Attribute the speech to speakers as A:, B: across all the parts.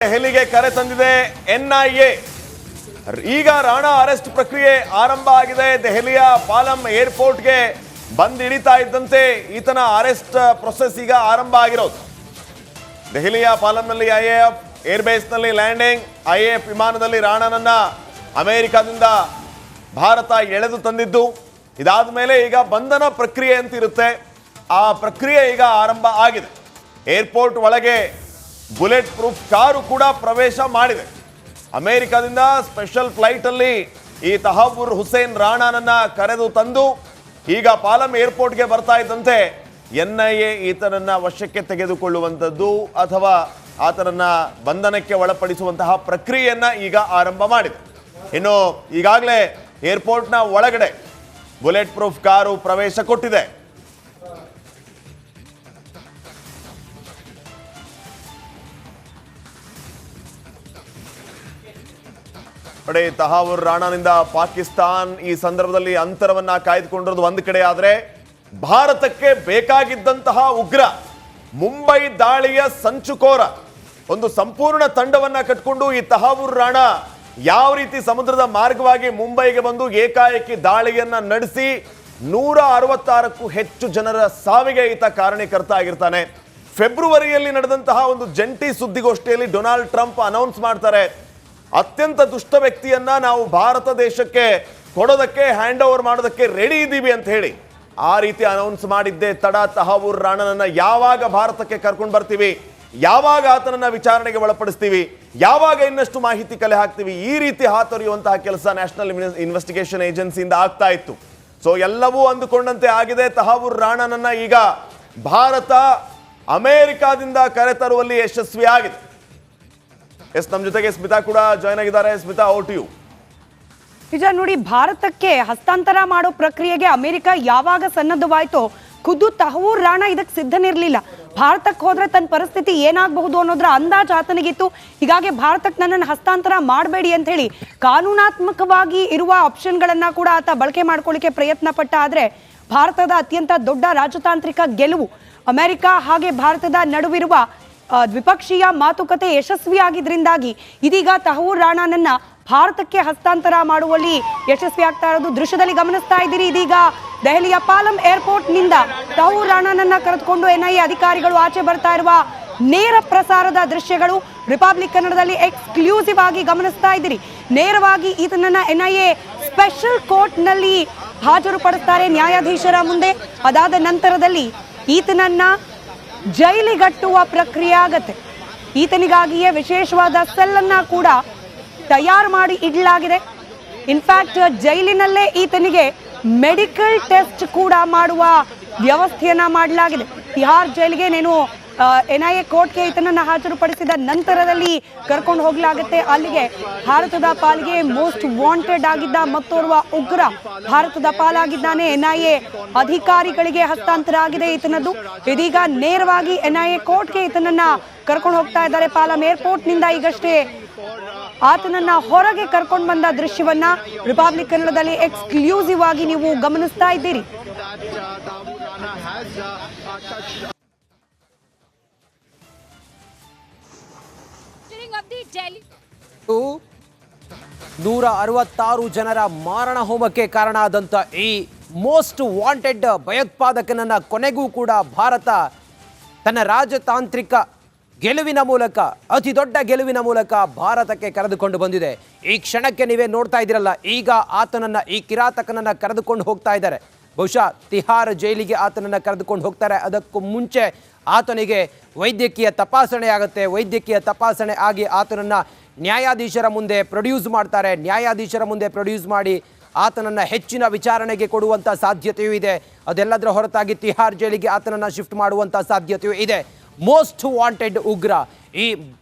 A: ದೆಹಲಿಗೆ ಕರೆ ತಂದಿದೆ ಎನ್ಐಎ. ಈಗ ರಾಣಾ ಅರೆಸ್ಟ್ ಪ್ರಕ್ರಿಯೆ ಆರಂಭ ಆಗಿದೆ. ದೆಹಲಿಯ ಪಾಲಂ ಏರ್ಪೋರ್ಟ್ಗೆ ಬಂದು ಇಳಿತಾ ಇದ್ದಂತೆ ಈತನ ಅರೆಸ್ಟ್ ಪ್ರೊಸೆಸ್ ಈಗ ಆರಂಭ ಆಗಿರೋದು. ದೆಹಲಿಯ ಪಾಲಂನಲ್ಲಿ ಐಎಎಫ್ ಏರ್ಬೇಸ್ನಲ್ಲಿ ಲ್ಯಾಂಡಿಂಗ್. ಐಎಎಫ್ ವಿಮಾನದಲ್ಲಿ ರಾಣಾನನ್ನ ಅಮೆರಿಕದಿಂದ ಭಾರತ ಎಳೆದು ತಂದಿದ್ದು. ಇದಾದ ಮೇಲೆ ಈಗ ಬಂಧನ ಪ್ರಕ್ರಿಯೆ ಅಂತ ಇರುತ್ತೆ. ಆ ಪ್ರಕ್ರಿಯೆ ಈಗ ಆರಂಭ ಆಗಿದೆ. ಏರ್ಪೋರ್ಟ್ ಒಳಗೆ ಬುಲೆಟ್ ಪ್ರೂಫ್ ಕಾರು ಕೂಡ ಪ್ರವೇಶ ಮಾಡಿದೆ. ಅಮೆರಿಕದಿಂದ ಸ್ಪೆಷಲ್ ಫ್ಲೈಟ್ ಅಲ್ಲಿ ಈ ತಹವ್ವುರ್ ಹುಸೇನ್ ರಾಣಾನನ್ನ ಕರೆದು ತಂದು ಈಗ ಪಾಲಂ ಏರ್ಪೋರ್ಟ್ಗೆ ಬರ್ತಾ ಇದ್ದಂತೆ ಎನ್ಐಎ ಈತನನ್ನ ವಶಕ್ಕೆ ತೆಗೆದುಕೊಳ್ಳುವಂಥದ್ದು ಅಥವಾ ಆತನನ್ನ ಬಂಧನಕ್ಕೆ ಒಳಪಡಿಸುವಂತಹ ಪ್ರಕ್ರಿಯೆಯನ್ನ ಈಗ ಆರಂಭ ಮಾಡಿದೆ. ಇನ್ನು ಈಗಾಗಲೇ ಏರ್ಪೋರ್ಟ್ನ ಒಳಗಡೆ ಬುಲೆಟ್ ಪ್ರೂಫ್ ಕಾರು ಪ್ರವೇಶ ಕೊಟ್ಟಿದೆ. ನೋಡಿ, ತಹವ್ವುರ್ ರಾಣಾನಿಂದ ಪಾಕಿಸ್ತಾನ್ ಈ ಸಂದರ್ಭದಲ್ಲಿ ಅಂತರವನ್ನ ಕಾಯ್ದುಕೊಂಡಿರೋದು ಒಂದು ಕಡೆ ಆದ್ರೆ, ಭಾರತಕ್ಕೆ ಬೇಕಾಗಿದ್ದಂತಹ ಉಗ್ರ ಮುಂಬೈ ದಾಳಿಯ ಸಂಚುಕೋರ ಒಂದು ಸಂಪೂರ್ಣ ತಂಡವನ್ನ ಕಟ್ಕೊಂಡು ಈ ತಹವ್ವುರ್ ರಾಣಾ ಯಾವ ರೀತಿ ಸಮುದ್ರದ ಮಾರ್ಗವಾಗಿ ಮುಂಬೈಗೆ ಬಂದು ಏಕಾಏಕಿ ದಾಳಿಯನ್ನ ನಡೆಸಿ 166ಕ್ಕೂ ಹೆಚ್ಚು ಜನರ ಸಾವಿಗೆ ಈತ ಕಾರಣೀಕರ್ತ ಆಗಿರ್ತಾನೆ. ಫೆಬ್ರವರಿಯಲ್ಲಿ ನಡೆದಂತಹ ಒಂದು ಜಂಟಿ ಸುದ್ದಿಗೋಷ್ಠಿಯಲ್ಲಿ ಡೊನಾಲ್ಡ್ ಟ್ರಂಪ್ ಅನೌನ್ಸ್ ಮಾಡ್ತಾರೆ, ಅತ್ಯಂತ ದುಷ್ಟ ವ್ಯಕ್ತಿಯನ್ನ ನಾವು ಭಾರತ ದೇಶಕ್ಕೆ ಕೊಡೋದಕ್ಕೆ ಹ್ಯಾಂಡ್ ಓವರ್ ಮಾಡೋದಕ್ಕೆ ರೆಡಿ ಇದ್ದೀವಿ ಅಂತ ಹೇಳಿ. ಆ ರೀತಿ ಅನೌನ್ಸ್ ಮಾಡಿದ್ದೆ ತಡ. ತಹವ್ವುರ್ ರಾಣಾನನ್ನ ಯಾವಾಗ ಭಾರತಕ್ಕೆ ಕರ್ಕೊಂಡು ಬರ್ತೀವಿ, ಯಾವಾಗ ಆತನನ್ನ ವಿಚಾರಣೆಗೆ ಒಳಪಡಿಸ್ತೀವಿ, ಯಾವಾಗ ಇನ್ನಷ್ಟು ಮಾಹಿತಿ ಕಲೆ ಹಾಕ್ತೀವಿ, ಈ ರೀತಿ ಹಾತೊರೆಯುವಂತಹ ಕೆಲಸ ನ್ಯಾಷನಲ್ ಇನ್ವೆಸ್ಟಿಗೇಷನ್ ಏಜೆನ್ಸಿಯಿಂದ ಆಗ್ತಾ ಇತ್ತು. ಸೊ ಎಲ್ಲವೂ ಅಂದುಕೊಂಡಂತೆ ಆಗಿದೆ. ತಹವ್ವುರ್ ರಾಣಾನನ್ನ ಈಗ ಭಾರತ ಅಮೆರಿಕಾದಿಂದ ಕರೆತರುವಲ್ಲಿ ಯಶಸ್ವಿ ಆಗಿದೆ. ನಮ್ಮ ಜೊತೆಗೆ ಸ್ಮಿತಾ ಕೂಡ ಜಾಯ್ನ್ ಆಗಿದ್ದಾರೆ. Smita, over to you.
B: ನಿಜ ನೋಡಿ, ಭಾರತಕ್ಕೆ ಹಸ್ತಾಂತರ ಮಾಡೋ ಪ್ರಕ್ರಿಯೆಗೆ ಅಮೆರಿಕ ಯಾವಾಗ ಸನ್ನದ್ಧವಾಯ್ತೋ ಖುದ್ದು ತಹವ್ವುರ್ ರಾಣಾ ಇದಕ್ಕೆ ಸಿದ್ಧನಿರಲಿಲ್ಲ. ಭಾರತಕ್ಕೆ ಹೋದ್ರೆ ತನ್ನ ಪರಿಸ್ಥಿತಿ ಏನಾಗಬಹುದು ಅನ್ನೋದ್ರ ಅಂದಾಜು ಆತನಿಗಿತ್ತು. ಹೀಗಾಗಿ ಭಾರತಕ್ಕೆ ನನ್ನನ್ನು ಹಸ್ತಾಂತರ ಮಾಡಬೇಡಿ ಅಂತ ಹೇಳಿ ಕಾನೂನಾತ್ಮಕವಾಗಿ ಇರುವ ಆಪ್ಷನ್ಗಳನ್ನ ಕೂಡ ಆತ ಬಳಕೆ ಮಾಡ್ಕೊಳ್ಳಿಕ್ಕೆ ಪ್ರಯತ್ನ ಪಟ್ಟ. ಆದರೆ ಭಾರತದ ಅತ್ಯಂತ ದೊಡ್ಡ ರಾಜತಾಂತ್ರಿಕ ಗೆಲುವು ಅಮೆರಿಕ ಹಾಗೆ ಭಾರತದ ನಡುವಿರುವ ದ್ವಿಪಕ್ಷೀಯ ಮಾತುಕತೆ ಯಶಸ್ವಿಯಾಗಿದ್ರಿಂದಾಗಿ ಇದೀಗ ತಹವ್ವುರ್ ರಾಣಾನನ್ನ ಭಾರತಕ್ಕೆ ಹಸ್ತಾಂತರ ಮಾಡುವಲ್ಲಿ ಯಶಸ್ವಿ ಆಗ್ತಾ ಇರೋದು ದೃಶ್ಯದಲ್ಲಿ ಗಮನಿಸ್ತಾ ಇದ್ದೀರಿ. ಇದೀಗ ದೆಹಲಿಯ ಪಾಲಂ ಏರ್ಪೋರ್ಟ್ ನಿಂದ ತಹವ್ವುರ್ ರಾಣಾನನ್ನ ಕರೆದುಕೊಂಡು ಎನ್ಐಎ ಅಧಿಕಾರಿಗಳು ಆಚೆ ಬರ್ತಾ ಇರುವ ನೇರ ಪ್ರಸಾರದ ದೃಶ್ಯಗಳು ರಿಪಬ್ಲಿಕ್ ಕನ್ನಡದಲ್ಲಿ ಎಕ್ಸ್ಕ್ಲೂಸಿವ್ ಆಗಿ ಗಮನಿಸ್ತಾ ಇದ್ದೀರಿ. ನೇರವಾಗಿ ಇದನ್ನ ಎನ್ಐಎ ಸ್ಪೆಷಲ್ ಕೋರ್ಟ್ ನಲ್ಲಿ ಹಾಜರುಪಡಿಸ್ತಾರೆ ನ್ಯಾಯಾಧೀಶರ ಮುಂದೆ. ಅದಾದ ನಂತರದಲ್ಲಿ ಈತನನ್ನ ಜೈಲಿಗಟ್ಟುವ ಪ್ರಕ್ರಿಯೆ ಆಗತ್ತೆ. ಈತನಿಗಾಗಿಯೇ ವಿಶೇಷವಾದ ಸೆಲ್ಲನ್ನ ಕೂಡ ತಯಾರು ಮಾಡಿ ಇಡಲಾಗಿದೆ. ಇನ್ಫ್ಯಾಕ್ಟ್ ಜೈಲಿನಲ್ಲೇ ಈತನಿಗೆ ಮೆಡಿಕಲ್ ಟೆಸ್ಟ್ ಕೂಡ ಮಾಡುವ ವ್ಯವಸ್ಥೆಯನ್ನ ಮಾಡಲಾಗಿದೆ. ತಿಹಾರ್ ಜೈಲಿಗೆ ಎನ್ಐಎ ಕೋರ್ಟ್ಗೆ ಈತನನ್ನ ಹಾಜರುಪಡಿಸಿದ ನಂತರದಲ್ಲಿ ಕರ್ಕೊಂಡು ಹೋಗಲಾಗುತ್ತೆ. ಅಲ್ಲಿಗೆ ಭಾರತದ ಪಾಲಿಗೆ ಮೋಸ್ಟ್ ವಾಂಟೆಡ್ ಆಗಿದ್ದ ಮತ್ತೋರ್ವ ಉಗ್ರ ಭಾರತದ ಪಾಲಾಗಿದ್ದಾನೆ. ಎನ್ಐಎ ಅಧಿಕಾರಿಗಳಿಗೆ ಹಸ್ತಾಂತರ ಆಗಿದೆ ಈತನದ್ದು. ಇದೀಗ ನೇರವಾಗಿ ಎನ್ಐಎ ಕೋರ್ಟ್ಗೆ ಈತನನ್ನ ಕರ್ಕೊಂಡು ಹೋಗ್ತಾ ಇದ್ದಾರೆ. ಪಾಲಂ ಏರ್ಪೋರ್ಟ್ ನಿಂದ ಈಗಷ್ಟೇ ಆತನನ್ನ ಹೊರಗೆ ಕರ್ಕೊಂಡು ಬಂದ ದೃಶ್ಯವನ್ನ ರಿಪಬ್ಲಿಕ್ ಕನ್ನಡದಲ್ಲಿ ಎಕ್ಸ್ಕ್ಲೂಸಿವ್ ಆಗಿ ನೀವು ಗಮನಿಸ್ತಾ ಇದ್ದೀರಿ.
C: 166 ಜನರ ಮಾರಣ ಹೋಮಕ್ಕೆ ಕಾರಣ ಆದಂಥ ಈ ಮೋಸ್ಟ್ ವಾಂಟೆಡ್ ಭಯೋತ್ಪಾದಕನನ್ನ ಕೊನೆಗೂ ಕೂಡ ಭಾರತ ತನ್ನ ರಾಜತಾಂತ್ರಿಕ ಗೆಲುವಿನ ಮೂಲಕ, ಅತಿ ದೊಡ್ಡ ಗೆಲುವಿನ ಮೂಲಕ ಭಾರತಕ್ಕೆ ಕರೆದುಕೊಂಡು ಬಂದಿದೆ. ಈ ಕ್ಷಣಕ್ಕೆ ನೀವೇ ನೋಡ್ತಾ ಇದ್ದೀರಲ್ಲ, ಈಗ ಆತನನ್ನ, ಈ ಕಿರಾತಕನನ್ನ ಕರೆದುಕೊಂಡು ಹೋಗ್ತಾ ಇದ್ದಾರೆ. ಬಹುಶಃ ತಿಹಾರ್ ಜೈಲಿಗೆ ಆತನನ್ನ ಕರೆದುಕೊಂಡು ಹೋಗ್ತಾರೆ. ಅದಕ್ಕೂ ಮುಂಚೆ ಆತನಿಗೆ ವೈದ್ಯಕೀಯ ತಪಾಸಣೆ ಆಗುತ್ತೆ. ವೈದ್ಯಕೀಯ ತಪಾಸಣೆ ಆಗಿ ಆತನನ್ನ ನ್ಯಾಯಾಧೀಶರ ಮುಂದೆ ಪ್ರೊಡ್ಯೂಸ್ ಮಾಡ್ತಾರೆ. ನ್ಯಾಯಾಧೀಶರ ಮುಂದೆ ಪ್ರೊಡ್ಯೂಸ್ ಮಾಡಿ ಆತನನ್ನು ಹೆಚ್ಚಿನ ವಿಚಾರಣೆಗೆ ಕೊಡುವಂಥ ಸಾಧ್ಯತೆಯೂ ಇದೆ. ಅದೆಲ್ಲದರ ಹೊರತಾಗಿ ತಿಹಾರ್ ಜೈಲಿಗೆ ಆತನನ್ನು ಶಿಫ್ಟ್ ಮಾಡುವಂಥ ಸಾಧ್ಯತೆಯೂ ಇದೆ. ಮೋಸ್ಟ್ ವಾಂಟೆಡ್ ಉಗ್ರ, ಈ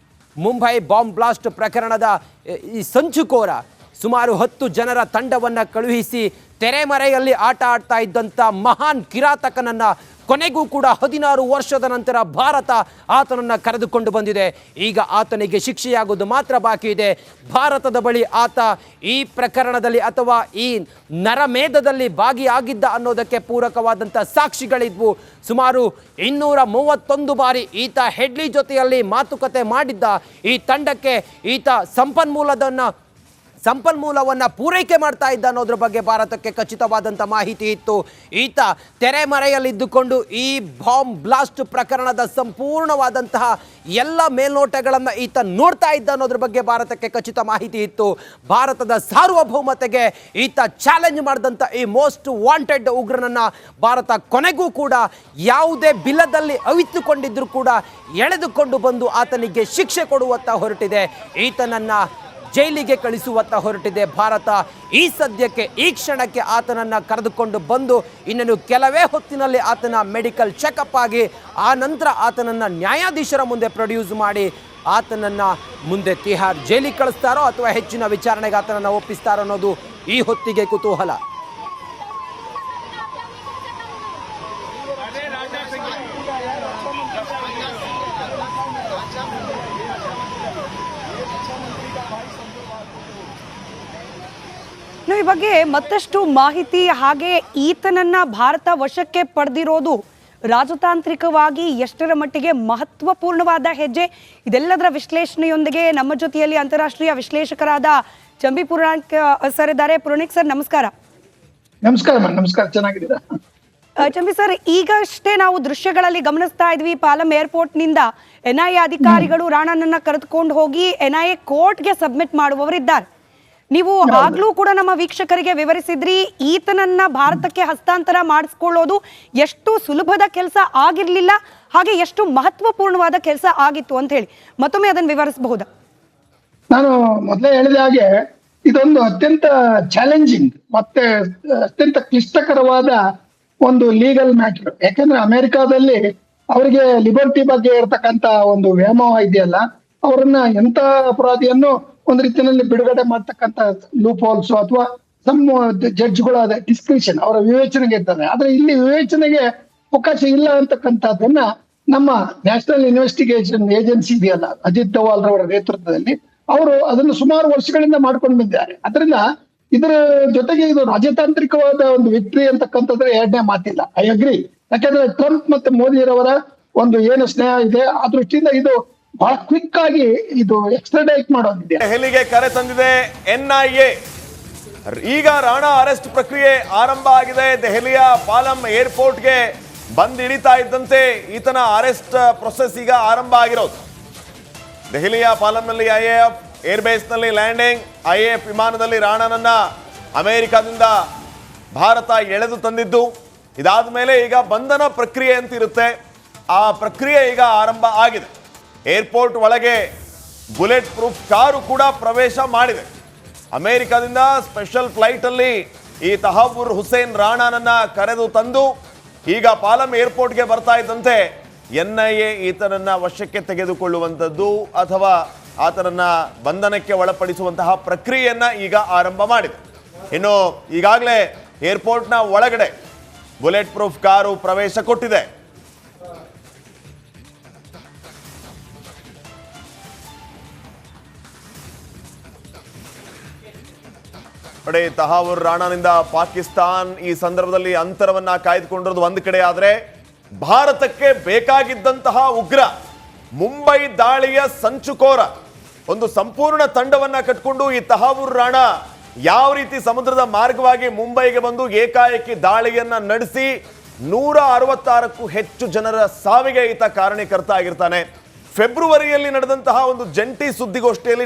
C: ಮುಂಬೈ ಬಾಂಬ್ ಬ್ಲಾಸ್ಟ್ ಪ್ರಕರಣದ ಈ ಸಂಚುಕೋರ ಸುಮಾರು 10 ಜನರ ತಂಡವನ್ನು ಕಳುಹಿಸಿ ತೆರೆಮರೆಯಲ್ಲಿ ಆಟ ಆಡ್ತಾ ಇದ್ದಂಥ ಮಹಾನ್ ಕಿರಾತಕನನ್ನು ಕೊನೆಗೂ ಕೂಡ 16 ವರ್ಷದ ನಂತರ ಭಾರತ ಆತನನ್ನು ಕರೆದುಕೊಂಡು ಬಂದಿದೆ. ಈಗ ಆತನಿಗೆ ಶಿಕ್ಷೆಯಾಗುವುದು ಮಾತ್ರ ಬಾಕಿ ಇದೆ. ಭಾರತದ ಬಳಿ ಆತ ಈ ಪ್ರಕರಣದಲ್ಲಿ ಅಥವಾ ಈ ನರಮೇಧದಲ್ಲಿ ಭಾಗಿಯಾಗಿದ್ದ ಅನ್ನೋದಕ್ಕೆ ಪೂರಕವಾದಂಥ ಸಾಕ್ಷಿಗಳಿದ್ವು. ಸುಮಾರು 231 ಬಾರಿ ಈತ ಹೆಡ್ಲಿ ಜೊತೆಯಲ್ಲಿ ಮಾತುಕತೆ ಮಾಡಿದ್ದ. ಈ ತಂಡಕ್ಕೆ ಈತ ಸಂಪನ್ಮೂಲವನ್ನು ಪೂರೈಕೆ ಮಾಡ್ತಾ ಇದ್ದ ಅನ್ನೋದ್ರ ಬಗ್ಗೆ ಭಾರತಕ್ಕೆ ಖಚಿತವಾದಂಥ ಮಾಹಿತಿ ಇತ್ತು. ಈತ ತೆರೆಮರೆಯಲ್ಲಿದ್ದುಕೊಂಡು ಈ ಬಾಂಬ್ ಬ್ಲಾಸ್ಟ್ ಪ್ರಕರಣದ ಸಂಪೂರ್ಣವಾದಂತಹ ಎಲ್ಲ ಮೇಲ್ನೋಟಗಳನ್ನು ಈತ ನೋಡ್ತಾ ಇದ್ದ ಅನ್ನೋದ್ರ ಬಗ್ಗೆ ಭಾರತಕ್ಕೆ ಖಚಿತ ಮಾಹಿತಿ ಇತ್ತು. ಭಾರತದ ಸಾರ್ವಭೌಮತೆಗೆ ಈತ ಚಾಲೆಂಜ್ ಮಾಡಿದಂಥ ಈ ಮೋಸ್ಟ್ ವಾಂಟೆಡ್ ಉಗ್ರನನ್ನು ಭಾರತ ಕೊನೆಗೂ ಕೂಡ ಯಾವುದೇ ಬಿಲದಲ್ಲಿ ಅವಿತುಕೊಂಡಿದ್ದರೂ ಕೂಡ ಎಳೆದುಕೊಂಡು ಬಂದು ಆತನಿಗೆ ಶಿಕ್ಷೆ ಕೊಡುವತ್ತ ಹೊರಟಿದೆ. ಈತನನ್ನು ಜೈಲಿಗೆ ಕಳಿಸುವತ್ತ ಹೊರಟಿದೆ ಭಾರತ. ಈ ಸದ್ಯಕ್ಕೆ ಈ ಕ್ಷಣಕ್ಕೆ ಆತನನ್ನು ಕರೆದುಕೊಂಡು ಬಂದು ಇನ್ನೇನು ಕೆಲವೇ ಹೊತ್ತಿನಲ್ಲಿ ಆತನ ಮೆಡಿಕಲ್ ಚೆಕಪ್ ಆಗಿ ಆ ನಂತರ ಆತನನ್ನು ನ್ಯಾಯಾಧೀಶರ ಮುಂದೆ ಪ್ರೊಡ್ಯೂಸ್ ಮಾಡಿ ಆತನನ್ನು ಮುಂದೆ ತಿಹಾರ್ ಜೈಲಿಗೆ ಕಳಿಸ್ತಾರೋ ಅಥವಾ ಹೆಚ್ಚಿನ ವಿಚಾರಣೆಗೆ ಆತನನ್ನು ಒಪ್ಪಿಸ್ತಾರೋ ಅನ್ನೋದು ಈ ಹೊತ್ತಿಗೆ ಕುತೂಹಲ.
B: ಈ ಬಗ್ಗೆ ಮತ್ತಷ್ಟು ಮಾಹಿತಿ, ಹಾಗೆ ಈತನನ್ನ ಭಾರತ ವಶಕ್ಕೆ ಪಡೆದಿರೋದು ರಾಜತಾಂತ್ರಿಕವಾಗಿ ಎಷ್ಟರ ಮಟ್ಟಿಗೆ ಮಹತ್ವಪೂರ್ಣವಾದ ಹೆಜ್ಜೆ, ಇದೆಲ್ಲದರ ವಿಶ್ಲೇಷಣೆಯೊಂದಿಗೆ ನಮ್ಮ ಜೊತೆಯಲ್ಲಿ ಅಂತಾರಾಷ್ಟ್ರೀಯ ವಿಶ್ಲೇಷಕರಾದ ಚಂಬಿ ಪುರಾಣಿಕ್ ಸರ್ ಇದ್ದಾರೆ. ಪುರಾಣಿಕ್ ಸರ್ ನಮಸ್ಕಾರ.
D: ನಮಸ್ಕಾರ, ಚೆನ್ನಾಗಿದ್ದೀರಾ?
B: ಚಂಬಿ ಸರ್, ಈಗಷ್ಟೇ ನಾವು ದೃಶ್ಯಗಳಲ್ಲಿ ಗಮನಿಸ್ತಾ ಇದ್ವಿ, ಪಾಲಂ ಏರ್ಪೋರ್ಟ್ನಿಂದ NIA ಅಧಿಕಾರಿಗಳು ರಾಣನನ್ನ ಕರೆದುಕೊಂಡು ಹೋಗಿ NIA ಕೋರ್ಟ್ಗೆ ಸಬ್ಮಿಟ್ ಮಾಡುವವರಿದ್ದಾರೆ. ನೀವು ಆಗ್ಲೂ ಕೂಡ ನಮ್ಮ ವೀಕ್ಷಕರಿಗೆ ವಿವರಿಸಿದ್ರಿ, ಈತನನ್ನ ಭಾರತಕ್ಕೆ ಹಸ್ತಾಂತರ ಮಾಡಿಸ್ಕೊಳ್ಳೋದು ಎಷ್ಟು ಸುಲಭದ ಕೆಲಸ ಆಗಿರ್ಲಿಲ್ಲ, ಹಾಗೆ ಎಷ್ಟು ಮಹತ್ವಪೂರ್ಣವಾದ ಕೆಲಸ ಆಗಿತ್ತು ಅಂತ ಹೇಳಿ ಮತ್ತೊಮ್ಮೆ ಅದನ್ನು ವಿವರಿಸಬಹುದಾ?
D: ನಾನು ಮೊದಲೇ ಹೇಳಿದ ಹಾಗೆ ಇದೊಂದು ಅತ್ಯಂತ ಚಾಲೆಂಜಿಂಗ್ ಮತ್ತೆ ಅತ್ಯಂತ ಕ್ಲಿಷ್ಟಕರವಾದ ಒಂದು ಲೀಗಲ್ ಮ್ಯಾಟರ್. ಯಾಕಂದ್ರೆ ಅಮೆರಿಕಾದಲ್ಲಿ ಅವರಿಗೆ ಲಿಬರ್ಟಿ ಬಗ್ಗೆ ಇರತಕ್ಕಂತ ಒಂದು ವ್ಯಾಮೋಹ ಇದೆಯಲ್ಲ, ಅವರನ್ನ ಎಂತ ಅಪರಾಧಿಯನ್ನು ಒಂದು ರೀತಿಯಲ್ಲಿ ಬಿಡುಗಡೆ ಮಾಡ್ತಕ್ಕಂಥ ಲೂಪ್ ಹೋಲ್ಸ್ ಅಥವಾ ಸಮ್ ಜಡ್ಜ್ಗಳ ಡಿಸ್ಕ್ರಿಷನ್ ಅವರ ವಿವೇಚನೆಗೆ ಇರ್ತದೆ. ಆದ್ರೆ ಇಲ್ಲಿ ವಿವೇಚನೆಗೆ ಅವಕಾಶ ಇಲ್ಲ ಅಂತಕ್ಕಂಥದ್ದನ್ನ ನಮ್ಮ ನ್ಯಾಷನಲ್ ಇನ್ವೆಸ್ಟಿಗೇಷನ್ ಏಜೆನ್ಸಿ ಇದೆಯಲ್ಲ, ಅಜಿತ್ ದವಾಲ್ ರವರ ನೇತೃತ್ವದಲ್ಲಿ, ಅವರು ಅದನ್ನು ಸುಮಾರು ವರ್ಷಗಳಿಂದ ಮಾಡ್ಕೊಂಡು ಬಂದಿದ್ದಾರೆ. ಅದರಿಂದ ಇದರ ಜೊತೆಗೆ ಇದು ರಾಜತಾಂತ್ರಿಕವಾದ ಒಂದು ವಿಕ್ಟ್ರಿ ಅಂತಕ್ಕಂಥದ್ರೆ ಎರಡನೇ ಮಾತಿಲ್ಲ. I agree. ಯಾಕಂದ್ರೆ ಟ್ರಂಪ್ ಮತ್ತೆ ಮೋದಿರವರ ಒಂದು ಏನು ಸ್ನೇಹ ಇದೆ, ಆ ದೃಷ್ಟಿಯಿಂದ ಇದು ಬಹಳ ಕ್ವಿಕ್ ಆಗಿ ಇದು ಎಕ್ಸ್ಟ್ರಾಡೈಟ್ ಮಾಡೋದಿದೆ.
A: ದೆಹಲಿಗೆ ಕರೆ ತಂದಿದೆ NIA. ಈಗ ರಾಣಾ ಅರೆಸ್ಟ್ ಪ್ರಕ್ರಿಯೆ ಆರಂಭ ಆಗಿದೆ. ದೆಹಲಿಯ ಪಾಲಂ ಏರ್ಪೋರ್ಟ್ಗೆ ಬಂದು ಇಳಿತಾ ಇದ್ದಂತೆ ಈತನ ಅರೆಸ್ಟ್ ಪ್ರೊಸೆಸ್ ಈಗ ಆರಂಭ ಆಗಿರೋದು. ದೆಹಲಿಯ ಪಾಲಂನಲ್ಲಿ IAF ಏರ್ಬೇಸ್ನಲ್ಲಿ ಲ್ಯಾಂಡಿಂಗ್. IAF ವಿಮಾನದಲ್ಲಿ ರಾಣನನ್ನ ಅಮೆರಿಕದಿಂದ ಭಾರತ ಎಳೆದು ತಂದಿದ್ದು. ಇದಾದ ಮೇಲೆ ಈಗ ಬಂಧನ ಪ್ರಕ್ರಿಯೆ ಅಂತ ಇರುತ್ತೆ, ಆ ಪ್ರಕ್ರಿಯೆ ಈಗ ಆರಂಭ ಆಗಿದೆ. ಏರ್ಪೋರ್ಟ್ ಒಳಗೆ ಬುಲೆಟ್ ಪ್ರೂಫ್ ಕಾರು ಕೂಡ ಪ್ರವೇಶ ಮಾಡಿದೆ. ಅಮೆರಿಕದಿಂದ ಸ್ಪೆಷಲ್ ಫ್ಲೈಟಲ್ಲಿ ಈ ತಹವ್ವುರ್ ಹುಸೇನ್ ರಾಣಾನನ್ನ ಕರೆದು ತಂದು ಈಗ ಪಾಲಂ ಏರ್ಪೋರ್ಟ್ಗೆ ಬರ್ತಾ ಇದ್ದಂತೆ NIA ಈತನನ್ನ ವಶಕ್ಕೆ ತೆಗೆದುಕೊಳ್ಳುವಂಥದ್ದು ಅಥವಾ ಆತನನ್ನ ಬಂಧನಕ್ಕೆ ಒಳಪಡಿಸುವಂತಹ ಪ್ರಕ್ರಿಯೆಯನ್ನ ಈಗ ಆರಂಭ ಮಾಡಿದೆ. ಇನ್ನು ಈಗಾಗಲೇ ಏರ್ಪೋರ್ಟ್ನ ಒಳಗಡೆ ಬುಲೆಟ್ ಪ್ರೂಫ್ ಕಾರು ಪ್ರವೇಶ ಕೊಟ್ಟಿದೆ. ನೋಡಿ, ತಹವ್ವುರ್ ರಾಣಾನಿಂದ ಪಾಕಿಸ್ತಾನ್ ಈ ಸಂದರ್ಭದಲ್ಲಿ ಅಂತರವನ್ನ ಕಾಯ್ದುಕೊಂಡಿರೋದು ಒಂದು ಕಡೆ ಆದ್ರೆ, ಭಾರತಕ್ಕೆ ಬೇಕಾಗಿದ್ದಂತಹ ಉಗ್ರ, ಮುಂಬೈ ದಾಳಿಯ ಸಂಚುಕೋರ, ಒಂದು ಸಂಪೂರ್ಣ ತಂಡವನ್ನ ಕಟ್ಕೊಂಡು ಈ ತಹವ್ವುರ್ ರಾಣಾ ಯಾವ ರೀತಿ ಸಮುದ್ರದ ಮಾರ್ಗವಾಗಿ ಮುಂಬೈಗೆ ಬಂದು ಏಕಾಏಕಿ ದಾಳಿಯನ್ನ ನಡೆಸಿ 166ಕ್ಕೂ ಹೆಚ್ಚು ಜನರ ಸಾವಿಗೆ ಈತ ಕಾರಣೀಕರ್ತ ಆಗಿರ್ತಾನೆ. ಫೆಬ್ರವರಿಯಲ್ಲಿ ನಡೆದಂತಹ ಒಂದು ಜಂಟಿ ಸುದ್ದಿಗೋಷ್ಠಿಯಲ್ಲಿ